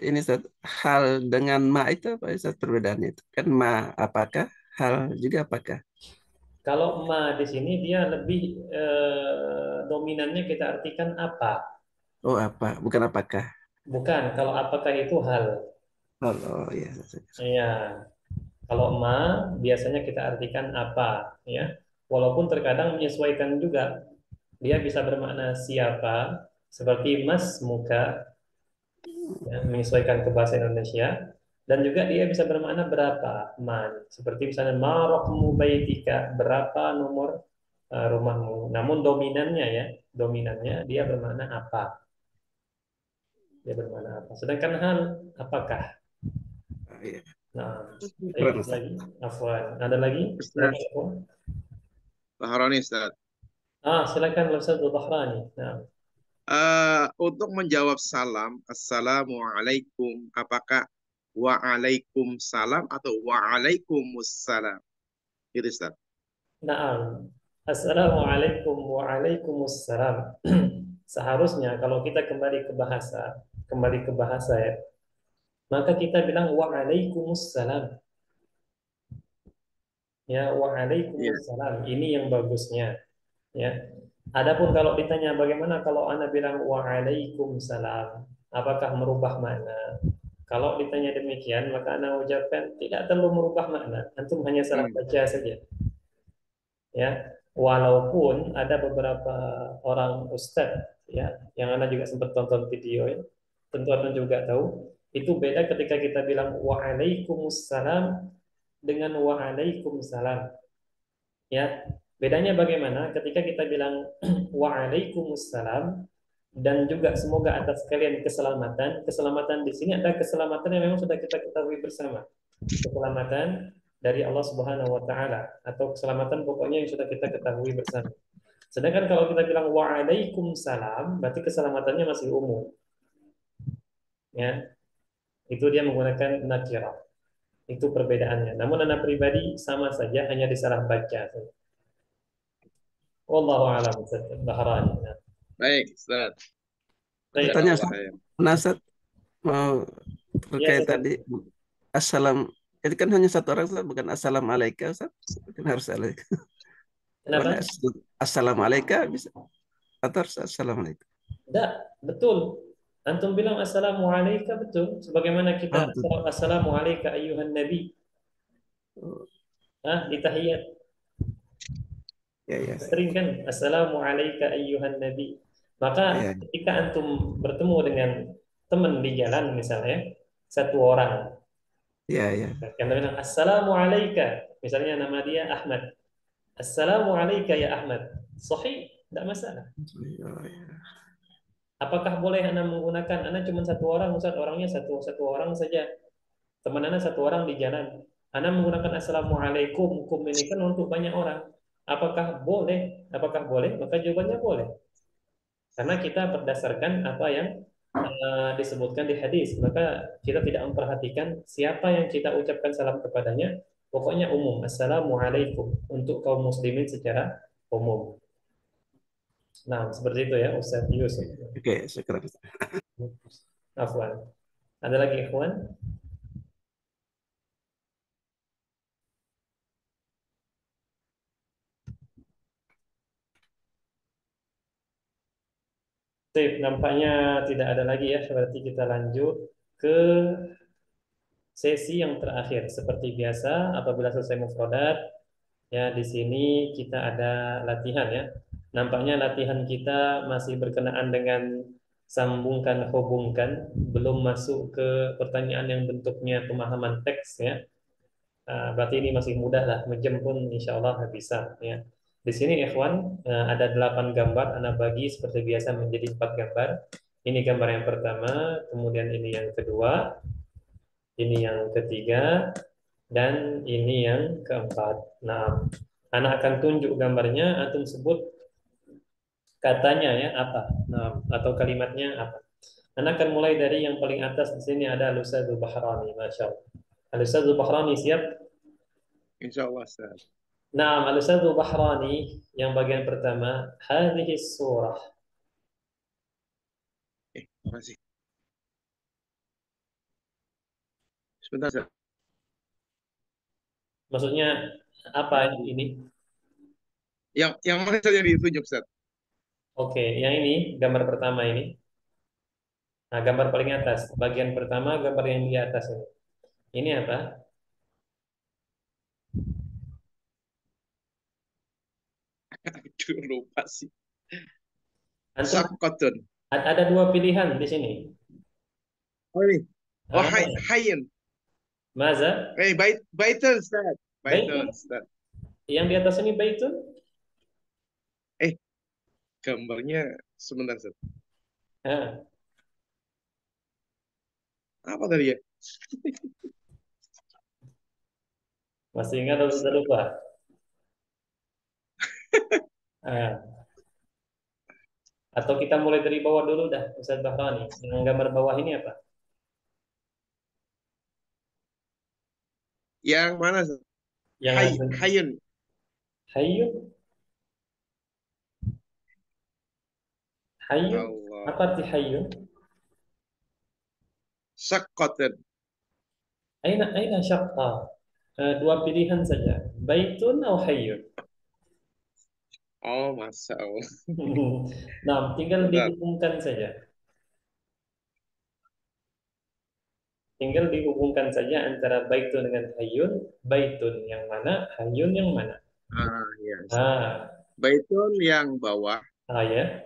Ini Ustaz, hal dengan ma itu apa Ustaz perbedaannya itu? Kan ma apakah, hal juga apakah? Kalau ma di sini dia lebih dominannya kita artikan apa? Oh apa, bukan apakah. Bukan, kalau apakah itu hal. Oh ya. Iya. Kalau ma biasanya kita artikan apa, ya. Walaupun terkadang menyesuaikan juga. Dia bisa bermakna siapa, seperti mas muka, ya, menyesuaikan ke bahasa Indonesia. Dan juga dia bisa bermakna berapa, man. Seperti misalnya ma raqmu baitika, berapa nomor rumahmu. Namun dominannya ya, dominannya dia bermakna apa. Dia bermakna apa. Sedangkan hal, apakah. Oh, iya. Nah, Keren, baik Ustaz. lagi. Afwan. Ada lagi? Ustaz. Silakan. Bahroni, Ustaz. Silakan Ustaz Bahrani. Nah. Untuk menjawab salam, Assalamualaikum, apakah Waalaikumsalam atau Waalaikumsalam? Gitu, Ustaz. Naam. Assalamualaikum waalaikumsalam. Seharusnya kalau kita kembali ke bahasa ya, maka kita bilang waalaikumsalam. Ya, waalaikumsalam. Ini yang bagusnya. Ya. Adapun kalau ditanya bagaimana kalau Anda bilang waalaikumsalam, apakah merubah makna? Kalau ditanya demikian, maka Anda ucapkan tidak perlu merubah makna. Antum hanya salah baca saja. Ya, walaupun ada beberapa orang ustadz ya yang Anda juga sempat tonton video ya, tentu Anda juga tahu itu beda ketika kita bilang waalaikumsalam dengan waalaikumsalam. Ya, bedanya bagaimana ketika kita bilang waalaikumsalam dan juga semoga atas kalian keselamatan. Keselamatan di sini ada keselamatan yang memang sudah kita ketahui bersama. Keselamatan dari Allah Subhanahu wa taala atau keselamatan pokoknya yang sudah kita ketahui bersama. Sedangkan kalau kita bilang waalaikumsalam, berarti keselamatannya masih umum. Ya. Itu dia menggunakan nakirah. Itu perbedaannya. Namun anak pribadi sama saja, hanya disalah baca. Wallahu a'lam Bahrani. Baik, Ustaz. Tanya Ustaz, mau terkait tadi assalam, itu kan hanya satu orang Ustaz, bukan assalamualaikum Ustaz. Kan harus alaikum. Kenapa? Assalamualaikum bisa atau harus assalamualaikum? Tidak, betul. Antum bilang assalamualaikum, betul. Sebagaimana kita assalamualaikum ayyuhan nabi. Di tahiyat. Ya. Sering kan assalamualaikum ayyuhan nabi. Maka ketika antum bertemu dengan teman di jalan misalnya, satu orang. Ya. Kita bilang assalamualaikum. Misalnya nama dia Ahmad. Assalamualaikum ya Ahmad. Sahih, tidak masalah. Apakah boleh Anda menggunakan, Anda cuma satu orang, Ustaz, orangnya satu orang saja. Teman Anda satu orang di jalan. Anda menggunakan assalamualaikum, kum ini kan untuk banyak orang. Apakah boleh? Apakah boleh? Maka jawabannya boleh. Karena kita berdasarkan apa yang disebutkan di hadis. Maka kita tidak memperhatikan siapa yang kita ucapkan salam kepadanya. Pokoknya umum. Assalamualaikum. Untuk kaum muslimin secara umum. Nah, seperti itu ya Ustaz Yusuf. Oke, sekarang. Afwan. Ada lagi ikhwan? Sip, nampaknya tidak ada lagi ya. Berarti kita lanjut ke sesi yang terakhir. Seperti biasa, apabila selesai mufradat, ya di sini kita ada latihan ya. Nampaknya latihan kita masih berkenaan dengan sambungkan hubungkan, belum masuk ke pertanyaan yang bentuknya pemahaman teks ya. Berarti ini masih mudah lah, menjem pun insya Allah bisa ya. Di sini ikhwan ada 8 gambar, Anda bagi seperti biasa menjadi 4 gambar. Ini gambar yang pertama, kemudian ini yang kedua, ini yang ketiga, dan ini yang keempat. Nah, Anak akan tunjuk gambarnya, antum sebut katanya ya apa, nah, atau kalimatnya apa. Anak akan mulai dari yang paling atas. Di sini ada Al-Ustadzul Bahrani, masya Allah. Al-Ustadzul Bahrani siap? Insya Allah, Ustaz. Nah, Al-Ustadzul Bahrani yang bagian pertama, hadhihi surah. Masih. Sebentar, Ustaz. Maksudnya apa ini? Yang mana saja yang ditunjuk, Ustaz? Oke, yang ini gambar pertama ini. Nah, gambar paling atas, bagian pertama, gambar yang di atas ini. Ini apa? Aduh, lupa sih. Antum Sakotun. ada 2 pilihan di sini. Oh, ini. Oh, Ah, Hayyan. Maza? Baitun, Ustaz. Baitun? Baitun, Ustaz. Yang di atas ini baitun? Gambarnya sebentar, Ustaz. Ah, Apa tadi ya? masih ingat atau sudah lupa? Ah, atau kita mulai dari bawah dulu dah, Ustaz Bahrani. Yang gambar bawah ini apa? Yang mana, Ustaz? Yang Hayyun. Hayyun? Hayyun? Allah. Apa arti hayyun? Sakotun. Aina syaqqa? 2 pilihan saja. Baitun atau hayyun? Oh, Masya Allah. Nah, tinggal Benar. dihubungkan saja. Tinggal dihubungkan saja antara baitun dengan hayyun. Baitun yang mana, hayyun yang mana. Ya. Ah, Baitun yang bawah, ya.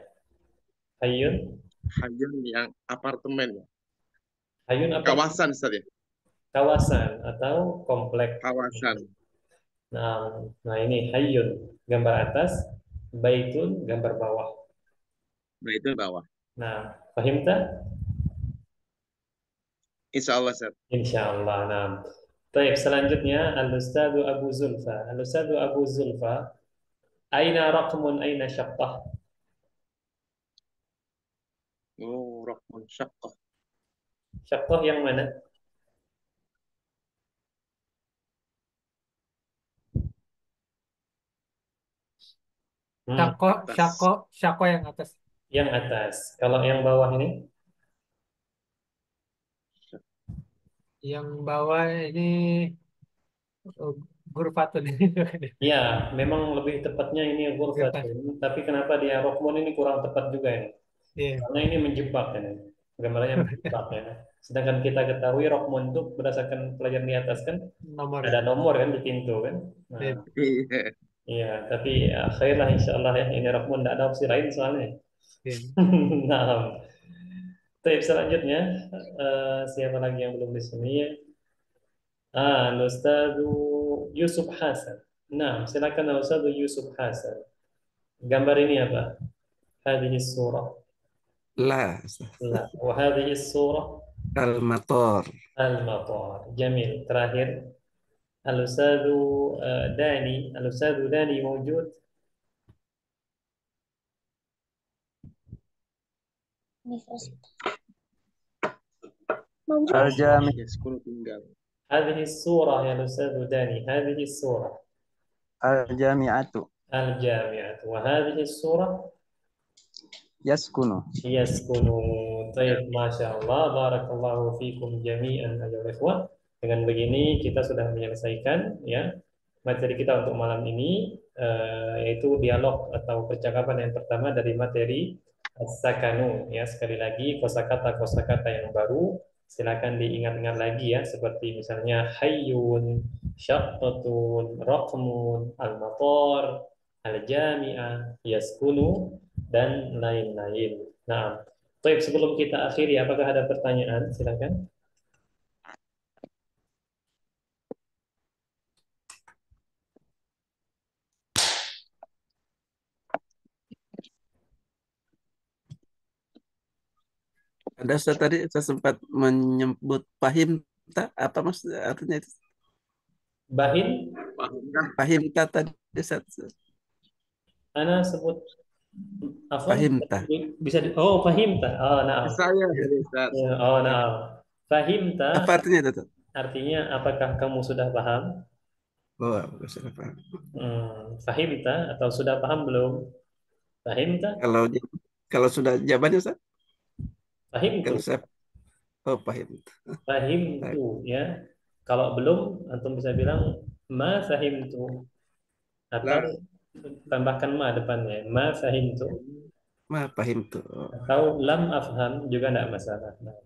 Hayyun. Hayyun yang apartemen. Hayyun apa? Kawasan, Ustaz ya? Kawasan atau komplek. Kawasan. Nah ini hayyun gambar atas, baitun gambar bawah. Baitun bawah. Nah, paham tak? Insya Allah, Ustaz. Insya Allah. Nah, baik, selanjutnya Al-Ustadzu Abu Zulfa. Al-Ustadzu Abu Zulfa, aina raqmun aina syaqqah? Oh, Rahman Syaqqah. Syaqqah yang mana? Syako yang atas. Yang atas. Kalau yang bawah ini? Yang bawah ini Gurfatun. Ya, memang lebih tepatnya ini ghurfatun. Tapi kenapa dia raqmun ini kurang tepat juga ini? Yeah. Karena ini menjebak kan. Gambarnya menjebak ya. Sedangkan kita ketahui raqmun itu berdasarkan pelajaran di atas kan ada nomor kan di pintu kan. Nah, iya, tapi khair lah insya Allah ya. Ini raqmun tidak ada opsi lain soalnya. Nah, Baik, selanjutnya siapa lagi yang belum di sini ya? Ustadz Yusuf Hasan. Nah, silakan Ustadz Yusuf Hasan. Gambar ini apa? Hadhihi surah. La. La. Wa hadhihi surah Al-Matar. Al-Matar. Jamil. Terakhir Al-Ustadz Dani. Al-Ustadz Dani موجود. Al-Jami. هذه الصورة يا أستاذ داني. هذه الصورة Al-Jami'atu. الجامعة. وهذه الصورة Yaskunu. يسكن. طيب ما شاء الله. بارك الله فيكم جميعا أيها الإخوة. Dengan begini kita sudah menyelesaikan ya materi kita untuk malam ini, yaitu dialog atau percakapan yang pertama dari materi As-sakanu, ya sekali lagi kosakata yang baru silakan diingat-ingat lagi ya, seperti misalnya hayyun, syaqqatun, raqmun, al-matar, al-jami'ah, yaskunu, dan lain-lain. Nah, baik, sebelum kita akhiri, apakah ada pertanyaan? Silakan. Ada Ustaz, tadi saya sempat menyebut fahimta, apa mas artinya itu? Bahin, Fahimta tadi Ustaz. Ana sebut apa? Fahimta. Bisa oh, fahimta. Oh, nah. Saya dari Ustaz. Oh, nah. Fahimta Apa artinya itu? artinya apakah kamu sudah paham? Oh, aku sudah paham. Fahimta atau sudah paham belum? Fahimta? Kalau sudah jawabannya Ustaz? Fahimtu. Kalau saya fahimta. Fahimtu ya. Kalau belum, antum bisa bilang ma fahimtu atau tambahkan ma depannya. Ma fahimtu. Ma fahimtu. Atau lam afham juga tidak masalah. Nah.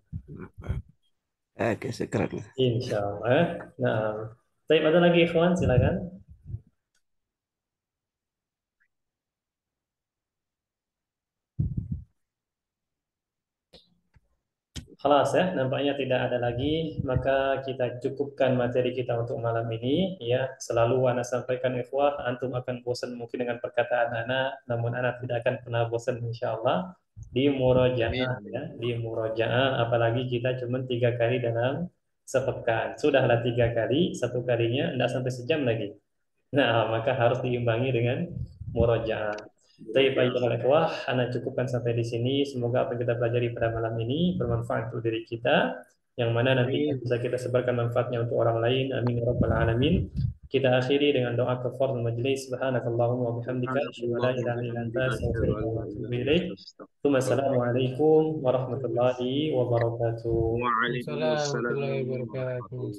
Oke, sekarang. Insya Allah. Nah, tapi ada lagi ikhwan, silakan. Kelas ya, nampaknya tidak ada lagi, maka kita cukupkan materi kita untuk malam ini ya. Selalu ana sampaikan ikhwah, antum akan bosan mungkin dengan perkataan ana, namun ana tidak akan pernah bosan insyaallah di murojaah ya, di murojaah, apalagi kita cuma 3 kali dalam sepekan. Sudahlah 3 kali, 1 kalinya tidak sampai sejam lagi. Nah, maka harus diimbangi dengan murojaah. Baik, baiklah ikhwah, Anda cukupkan sampai di sini. Semoga apa yang kita pelajari pada malam ini bermanfaat untuk diri kita, yang mana nanti bisa kita sebarkan manfaatnya untuk orang lain. Amin ya rabbal alamin. Kita akhiri dengan doa kafaratul majelis. Subhanakallahumma wa bihamdika asyhadu an la ilaha illa anta astaghfiruka wa atubu ilaik. Assalamualaikum warahmatullahi wabarakatuh. Waalaikumsalam warahmatullahi wabarakatuh.